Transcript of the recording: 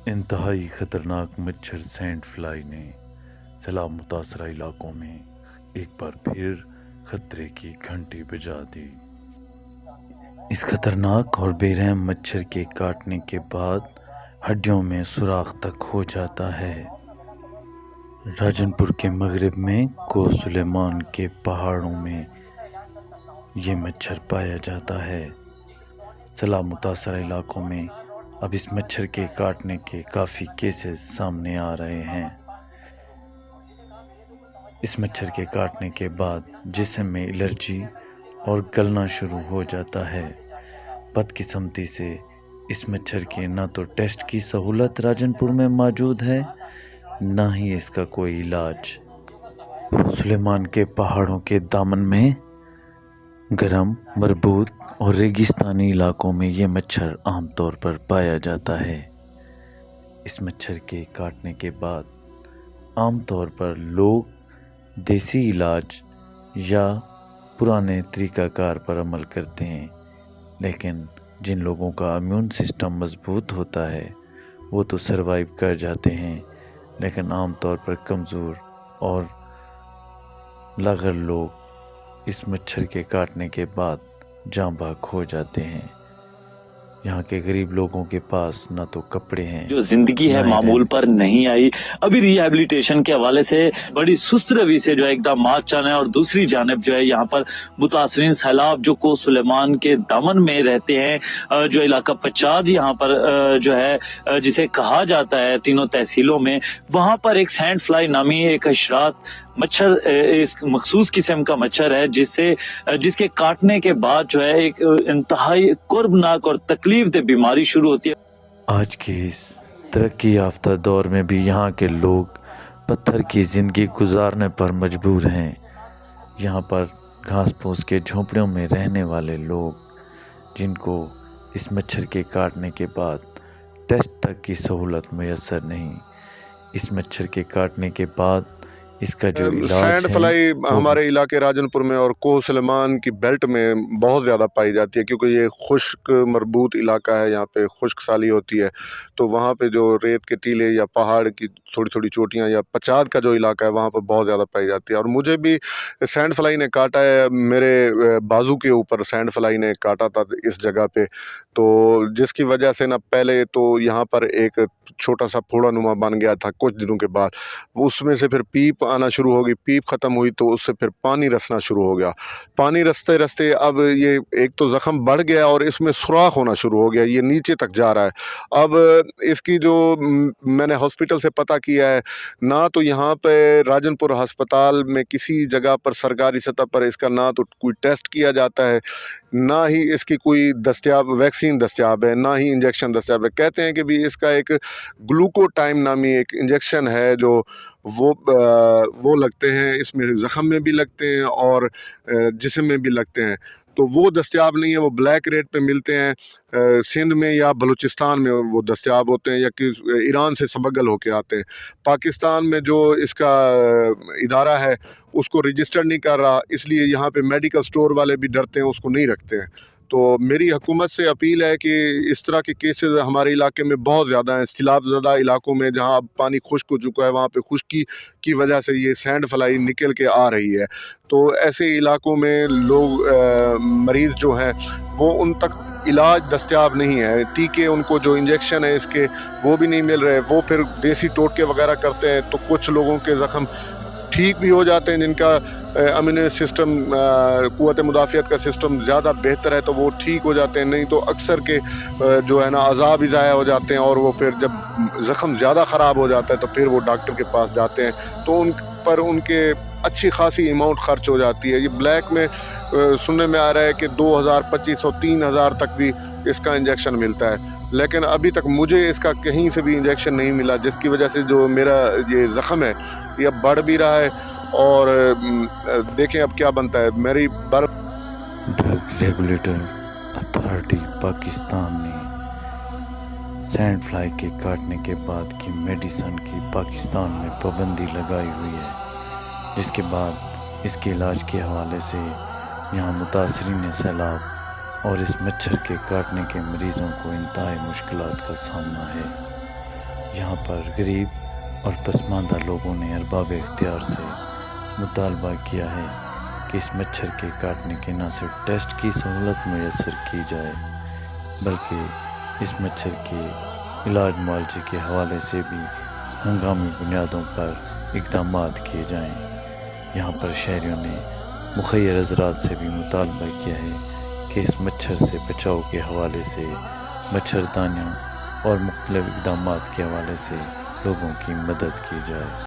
انتہائی خطرناک مچھر سینڈ فلائی نے سیلاب متاثرہ علاقوں میں ایک بار پھر خطرے کی گھنٹی بجا دی۔ اس خطرناک اور بے رحم مچھر کے کاٹنے کے بعد ہڈیوں میں سوراخ تک ہو جاتا ہے۔ راجن پور کے مغرب میں کوہ سلیمان کے پہاڑوں میں یہ مچھر پایا جاتا ہے۔ سیلاب متاثرہ علاقوں میں اب اس مچھر کے کاٹنے کے کافی کیسز سامنے آ رہے ہیں۔ اس مچھر کے کاٹنے کے بعد جسم میں الرجی اور گلنا شروع ہو جاتا ہے۔ بدقسمتی سے اس مچھر کے نہ تو ٹیسٹ کی سہولت راجن پور میں موجود ہے، نہ ہی اس کا کوئی علاج۔ سلیمان کے پہاڑوں کے دامن میں گرم، مربوط اور ریگستانی علاقوں میں یہ مچھر عام طور پر پایا جاتا ہے۔ اس مچھر کے کاٹنے کے بعد عام طور پر لوگ دیسی علاج یا پرانے طریقہ کار پر عمل کرتے ہیں، لیکن جن لوگوں کا امیون سسٹم مضبوط ہوتا ہے وہ تو سروائیو کر جاتے ہیں، لیکن عام طور پر کمزور اور لاغر لوگ اس مچھر کے کاٹنے کے بعد جاں بحق ہو جاتے ہیں۔ یہاں کے غریب لوگوں کے پاس نہ تو کپڑے ہیں، جو زندگی ہے معمول پر نہیں آئی۔ ابھی ریہیبلیٹیشن کے حوالے سے بڑی سست روی سے جو ہے اقدامات چل رہے ہیں، اور دوسری جانب جو ہے یہاں پر متاثرین سیلاب جو کوہ سلیمان کے دامن میں رہتے ہیں، جو علاقہ پچاد یہاں پر جو ہے جسے کہا جاتا ہے تینوں تحصیلوں میں، وہاں پر ایک سینڈ فلائی نامی ایک حشرات مچھر، اس مخصوص قسم کا مچھر ہے جس کے کاٹنے کے بعد جو ہے ایک انتہائی کربناک اور تکلیف دہ بیماری شروع ہوتی ہے۔ آج کے اس ترقی یافتہ دور میں بھی یہاں کے لوگ پتھر کی زندگی گزارنے پر مجبور ہیں۔ یہاں پر گھاس پھوس کے جھونپڑیوں میں رہنے والے لوگ، جن کو اس مچھر کے کاٹنے کے بعد ٹیسٹ تک کی سہولت میسر نہیں، اس مچھر کے کاٹنے کے بعد اس کا جو علاج سینڈ ہے فلائی ہمارے علاقے راجن پور میں اور کوہ سلیمان کی بیلٹ میں بہت زیادہ پائی جاتی ہے، کیونکہ یہ خشک مربوط علاقہ ہے، یہاں پہ خشک سالی ہوتی ہے، تو وہاں پہ جو ریت کے ٹیلے یا پہاڑ کی تھوڑی تھوڑی چوٹیاں یا پچاد کا جو علاقہ ہے وہاں پہ بہت زیادہ پائی جاتی ہے۔ اور مجھے بھی سینڈ فلائی نے کاٹا ہے، میرے بازو کے اوپر سینڈ فلائی نے کاٹا تھا اس جگہ پہ، تو جس کی وجہ سے نا پہلے تو یہاں پر ایک چھوٹا سا پھوڑا نما بن گیا تھا، کچھ دنوں کے بعد اس میں سے پھر پیپ آنا شروع ہو گئی، پیپ ختم ہوئی تو اس سے پھر پانی رسنا شروع ہو گیا، پانی رستے رستے اب یہ ایک تو زخم بڑھ گیا اور اس میں سوراخ ہونا شروع ہو گیا، یہ نیچے تک جا رہا ہے۔ اب اس کی جو میں نے ہاسپٹل سے پتہ کیا ہے، نہ تو یہاں پہ راجن پور ہسپتال میں کسی جگہ پر سرکاری سطح پر اس کا نہ تو کوئی ٹیسٹ کیا جاتا ہے، نہ ہی اس کی کوئی ویکسین دستیاب ہے، نہ ہی انجیکشن دستیاب ہے۔ کہتے ہیں کہ بھی اس کا ایک گلوکو ٹائم نامی ایک انجیکشن ہے جو وہ لگتے ہیں، اس میں زخم میں بھی لگتے ہیں اور جسم میں بھی لگتے ہیں، تو وہ دستیاب نہیں ہے، وہ بلیک ریٹ پہ ملتے ہیں، سندھ میں یا بلوچستان میں وہ دستیاب ہوتے ہیں، یا کہ ایران سے سمگل ہو کے آتے ہیں۔ پاکستان میں جو اس کا ادارہ ہے اس کو رجسٹر نہیں کر رہا، اس لیے یہاں پہ میڈیکل سٹور والے بھی ڈرتے ہیں، اس کو نہیں رکھتے ہیں۔ تو میری حکومت سے اپیل ہے کہ اس طرح کے کیسز ہمارے علاقے میں بہت زیادہ ہیں، سیلاب زدہ علاقوں میں جہاں اب پانی خشک ہو چکا ہے، وہاں پہ خشکی کی وجہ سے یہ سینڈ فلائی نکل کے آ رہی ہے، تو ایسے علاقوں میں لوگ مریض جو ہیں وہ ان تک علاج دستیاب نہیں ہے، ٹیکے ان کو جو انجیکشن ہے اس کے وہ بھی نہیں مل رہے، وہ پھر دیسی ٹوٹکے وغیرہ کرتے ہیں، تو کچھ لوگوں کے زخم ٹھیک بھی ہو جاتے ہیں، جن کا امیون سسٹم، قوت مدافعت کا سسٹم زیادہ بہتر ہے تو وہ ٹھیک ہو جاتے ہیں، نہیں تو اکثر کے جو ہے نا عذاب ہی ضائع ہو جاتے ہیں، اور وہ پھر جب زخم زیادہ خراب ہو جاتا ہے تو پھر وہ ڈاکٹر کے پاس جاتے ہیں، تو ان پر ان کے اچھی خاصی اماؤنٹ خرچ ہو جاتی ہے۔ یہ بلیک میں سننے میں آ رہا ہے کہ 2000، 2500، 3000 تک بھی اس کا انجیکشن ملتا ہے، لیکن ابھی تک مجھے اس کا کہیں سے بھی انجیکشن نہیں ملا، جس کی وجہ سے جو میرا یہ زخم ہے یہ اب بڑھ بھی رہا ہے، اور دیکھیں اب کیا بنتا ہے۔ میری ڈرگ ریگولیٹر اتھارٹی پاکستان نے سینڈ فلائی کے کاٹنے کے بعد کی میڈیسن کی پاکستان میں پابندی لگائی ہوئی ہے، جس کے بعد اس کے علاج کے حوالے سے یہاں متاثرین سیلاب اور اس مچھر کے کاٹنے کے مریضوں کو انتہائی مشکلات کا سامنا ہے۔ یہاں پر غریب اور پسماندہ لوگوں نے ارباب اختیار سے مطالبہ کیا ہے کہ اس مچھر کے کاٹنے کے نہ صرف ٹیسٹ کی سہولت میسر کی جائے بلکہ اس مچھر کے علاج معالجے کے حوالے سے بھی ہنگامی بنیادوں پر اقدامات کیے جائیں۔ یہاں پر شہریوں نے مخیر حضرات سے بھی مطالبہ کیا ہے کہ اس مچھر سے بچاؤ کے حوالے سے مچھردانیوں اور مختلف اقدامات کے حوالے سے لوگوں کی مدد کی جائے۔